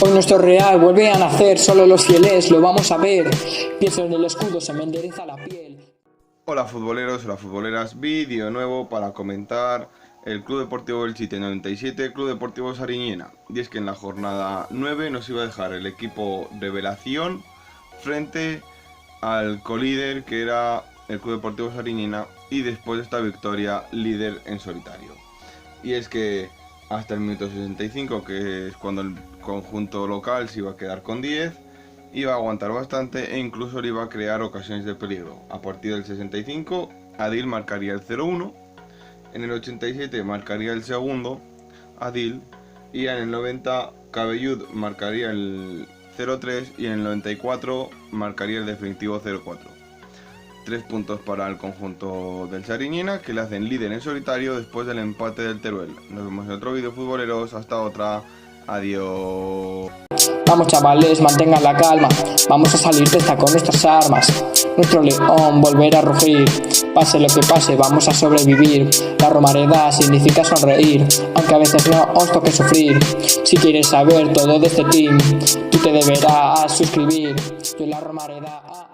Hoy nuestro Real vuelve a nacer, solo los fieles lo vamos a ver. Pienso en el escudo, se me endereza la piel. Hola futboleros, hola futboleras, vídeo nuevo para comentar el Club Deportivo Belchite 97, Club Deportivo Sariñena. Y es que en la jornada 9 nos iba a dejar el equipo revelación frente al colíder que era el Club Deportivo Sariñena, y después de esta victoria líder en solitario. Y es que hasta el minuto 65, que es cuando el conjunto local se iba a quedar con 10, iba a aguantar bastante e incluso le iba a crear ocasiones de peligro. A partir del 65, Adil marcaría el 0-1, en el 87 marcaría el segundo, Adil, y en el 90 Cabellud marcaría el 0-3 y en el 94 marcaría el definitivo 0-4. 3 puntos para el conjunto del Sariñena, que le hacen líder en solitario después del empate del Teruel. Nos vemos en otro vídeo futboleros, hasta otra, adiós. Vamos chavales, mantengan la calma, vamos a salir de esta con nuestras armas. Nuestro león volverá a rugir, pase lo que pase, vamos a sobrevivir. La Romareda significa sonreír, aunque a veces no os toque sufrir. Si quieres saber todo de este team, tú te deberás suscribir. Yo la Romareda...